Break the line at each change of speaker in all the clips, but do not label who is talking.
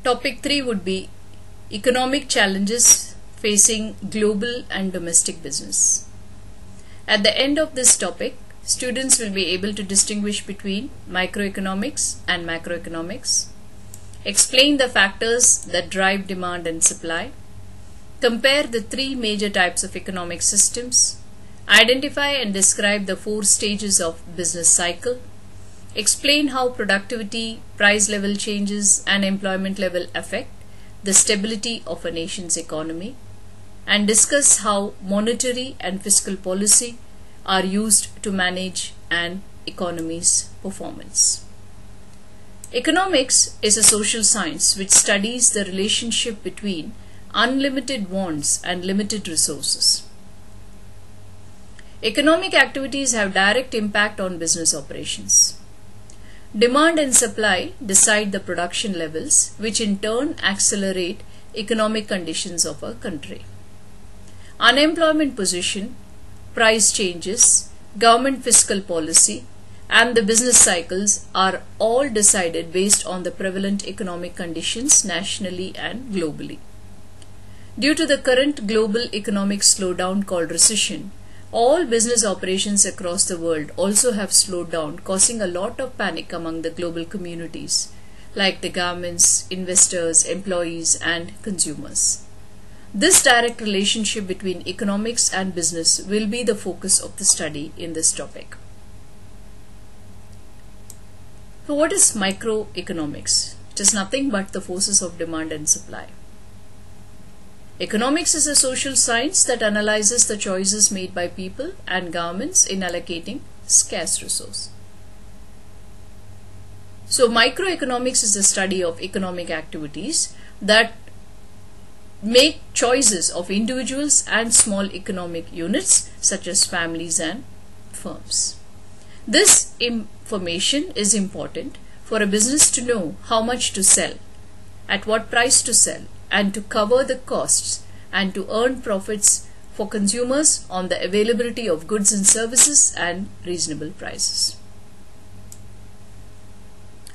Topic 3 would be economic challenges facing global and domestic business. At the end of this topic, students will be able to distinguish between microeconomics and macroeconomics, explain the factors that drive demand and supply, compare the three major types of economic systems, identify and describe the 4 stages of business cycle, explain how productivity, price level changes and employment level affect the stability of a nation's economy, and discuss how monetary and fiscal policy are used to manage an economy's performance. Economics is a social science which studies the relationship between unlimited wants and limited resources. Economic activities have direct impact on business operations. Demand and supply decide the production levels, which in turn accelerate economic conditions of a country. Unemployment position, price changes, government fiscal policy, and the business cycles are all decided based on the prevalent economic conditions nationally and globally. Due to the current global economic slowdown called recession, all business operations across the world also have slowed down, causing a lot of panic among the global communities like the governments, investors, employees, and consumers. This direct relationship between economics and business will be the focus of the study in this topic. So what is microeconomics? It is nothing but the forces of demand and supply. Economics is a social science that analyzes the choices made by people and governments in allocating scarce resources. So microeconomics is the study of economic activities that make choices of individuals and small economic units such as families and firms. This information is important for a business to know how much to sell, at what price to sell, and to cover the costs and to earn profits for consumers on the availability of goods and services and reasonable prices.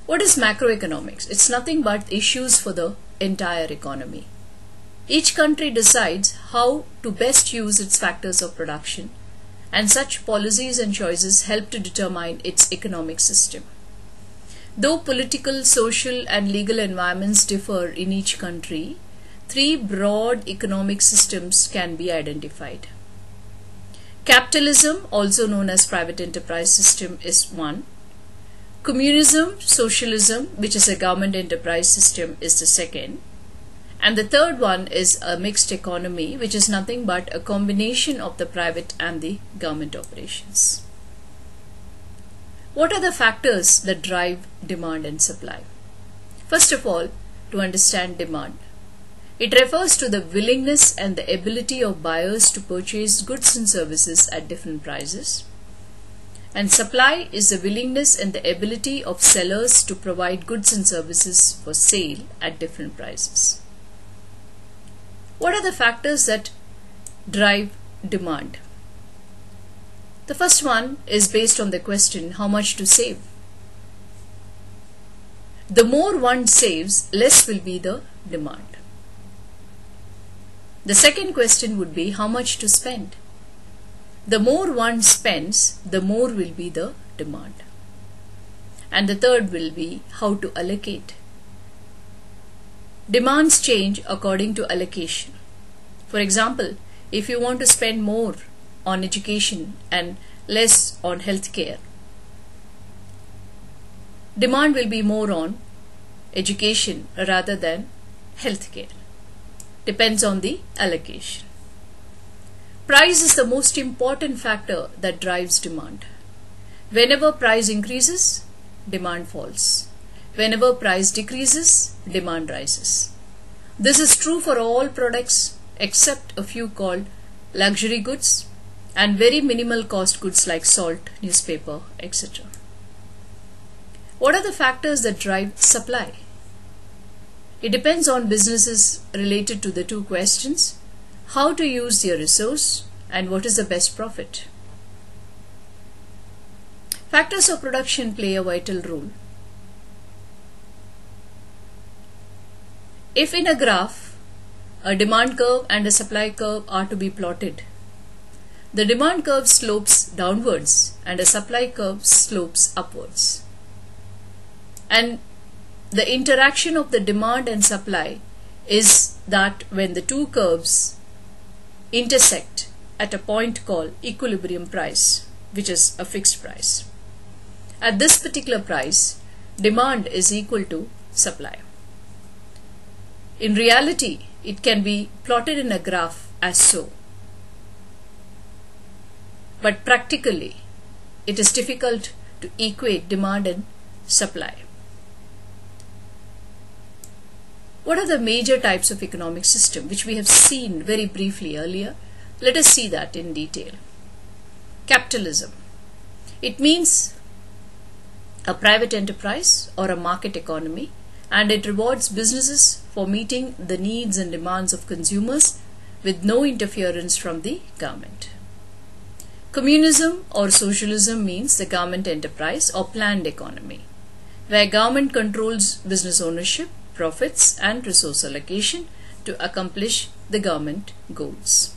What is macroeconomics? It's nothing but issues for the entire economy. Each country decides how to best use its factors of production, and such policies and choices help to determine its economic system. Though political, social, and legal environments differ in each country, 3 broad economic systems can be identified. Capitalism, also known as private enterprise system, is one. Communism, socialism, which is a government enterprise system, is the second. And the third one is a mixed economy, which is nothing but a combination of the private and the government operations. What are the factors that drive demand and supply? First of all, to understand demand. It refers to the willingness and the ability of buyers to purchase goods and services at different prices. And supply is the willingness and the ability of sellers to provide goods and services for sale at different prices. What are the factors that drive demand? The first one is based on the question, how much to save? The more one saves, less will be the demand. The second question would be, how much to spend? The more one spends, the more will be the demand. And the third will be, how to allocate? Demands change according to allocation. For example, if you want to spend more on education and less on healthcare, demand will be more on education rather than healthcare. Depends on the allocation. Price is the most important factor that drives demand. Whenever price increases, demand falls. Whenever price decreases, demand rises. This is true for all products except a few called luxury goods and very minimal cost goods like salt, newspaper, etc. What are the factors that drive supply? It depends on businesses related to the 2 questions, how to use their resource and what is the best profit. Factors of production play a vital role. If in a graph a demand curve and a supply curve are to be plotted, the demand curve slopes downwards and a supply curve slopes upwards. And the interaction of the demand and supply is that when the two curves intersect at a point called equilibrium price, which is a fixed price. At this particular price, demand is equal to supply. In reality, it can be plotted in a graph as so. But practically, it is difficult to equate demand and supply. What are the major types of economic system which we have seen very briefly earlier? Let us see that in detail. Capitalism. It means a private enterprise or a market economy, and it rewards businesses for meeting the needs and demands of consumers with no interference from the government. Communism or socialism means the government enterprise or planned economy, where government controls business ownership, profits and resource allocation to accomplish the government goals.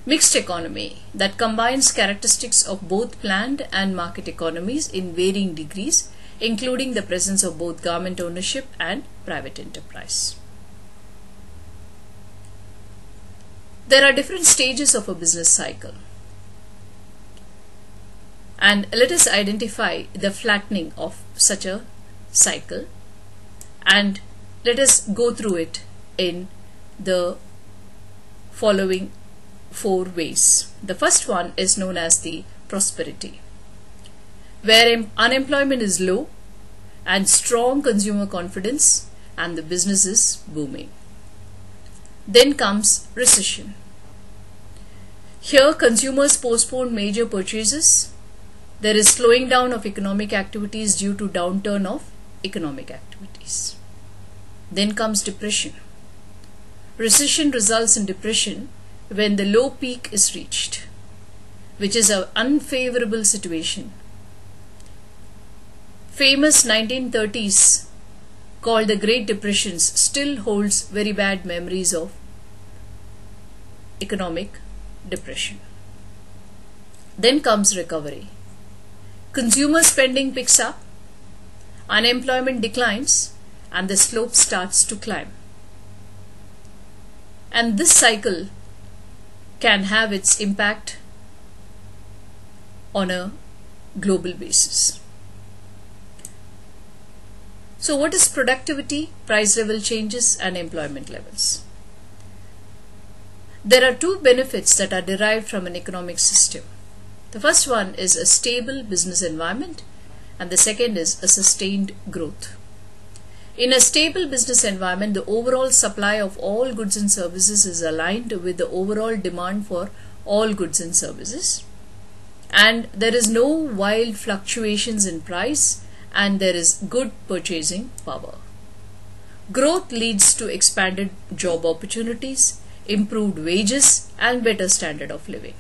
Mixed economy that combines characteristics of both planned and market economies in varying degrees, including the presence of both government ownership and private enterprise. There are different stages of a business cycle, and let us identify the flattening of such a cycle, and let us go through it in the following 4 ways. The first one is known as the prosperity, where unemployment is low and strong consumer confidence and the business is booming. Then comes recession. Here consumers postpone major purchases. There is slowing down of economic activities due to downturn of economic activities. Then comes depression. Recession results in depression when the low peak is reached, which is an unfavorable situation. Famous 1930s called the Great Depressions still holds very bad memories of economic depression. Then comes recovery. Consumer spending picks up, unemployment declines, and the slope starts to climb. And this cycle can have its impact on a global basis. So what is productivity, price level changes and employment levels? There are 2 benefits that are derived from an economic system. The first one is a stable business environment, and the second is a sustained growth. In a stable business environment, the overall supply of all goods and services is aligned with the overall demand for all goods and services, and there is no wild fluctuations in price, and there is good purchasing power. Growth leads to expanded job opportunities, improved wages and better standard of living.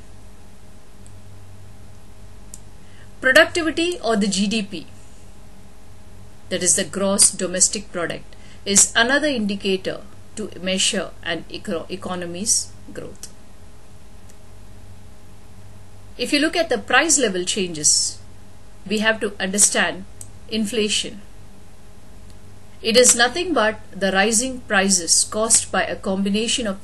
Productivity, or the GDP, that is the gross domestic product, is another indicator to measure an economy's growth. If you look at the price level changes, we have to understand inflation. It is nothing but the rising prices caused by a combination of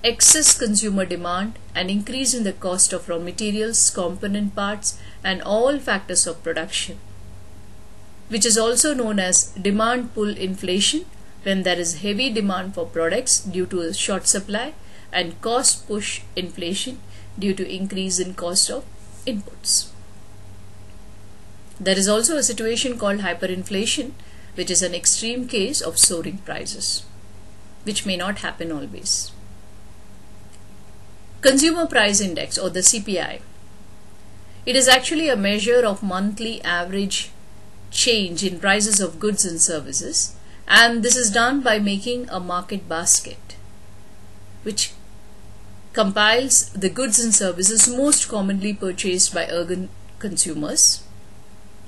excess consumer demand, an increase in the cost of raw materials, component parts and all factors of production, which is also known as demand pull inflation, when there is heavy demand for products due to a short supply, and cost push inflation due to increase in cost of inputs. There is also a situation called hyperinflation, which is an extreme case of soaring prices, which may not happen always. Consumer Price Index, or the CPI. It is actually a measure of monthly average change in prices of goods and services, and this is done by making a market basket which compiles the goods and services most commonly purchased by urban consumers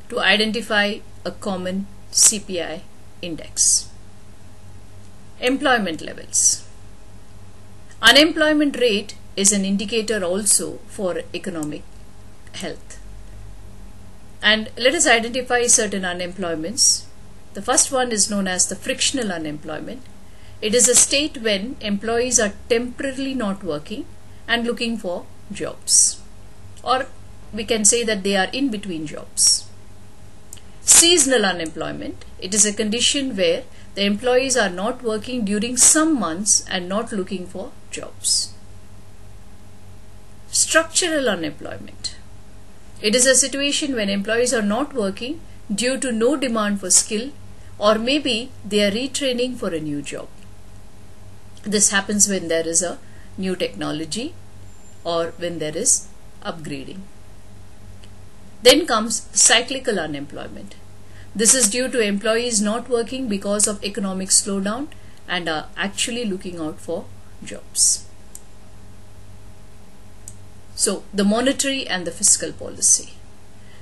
to identify a common CPI index. Employment levels. Unemployment rate is an indicator also for economic health. And let us identify certain unemployments. The first one is known as the frictional unemployment. It is a state when employees are temporarily not working and looking for jobs, or we can say that they are in between jobs. Seasonal unemployment. It is a condition where the employees are not working during some months and not looking for jobs. Structural unemployment. It is a situation when employees are not working due to no demand for skill, or maybe they are retraining for a new job. This happens when there is a new technology or when there is upgrading. Then comes cyclical unemployment. This is due to employees not working because of economic slowdown and are actually looking out for jobs. So, the monetary and the fiscal policy.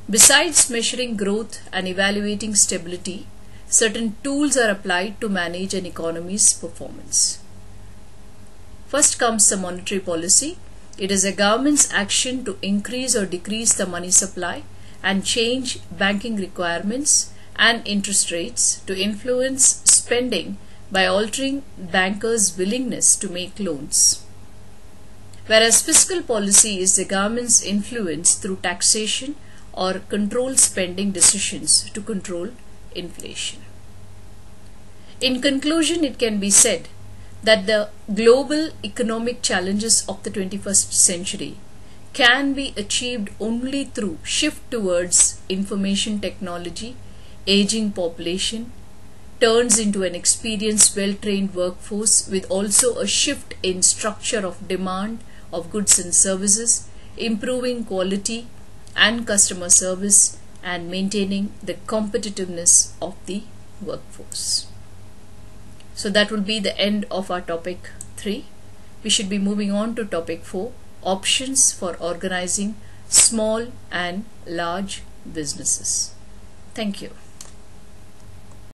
Besides measuring growth and evaluating stability, certain tools are applied to manage an economy's performance. First comes the monetary policy. It is a government's action to increase or decrease the money supply and change banking requirements and interest rates to influence spending by altering bankers' willingness to make loans. Whereas fiscal policy is the government's influence through taxation or control spending decisions to control inflation. In conclusion, it can be said that the global economic challenges of the 21st century can be achieved only through shift towards information technology, aging population, turns into an experienced, well-trained workforce with also a shift in structure of demand of goods and services, improving quality and customer service, and maintaining the competitiveness of the workforce. So that will be the end of our topic 3. We should be moving on to topic 4, options for organizing small and large businesses. Thank you.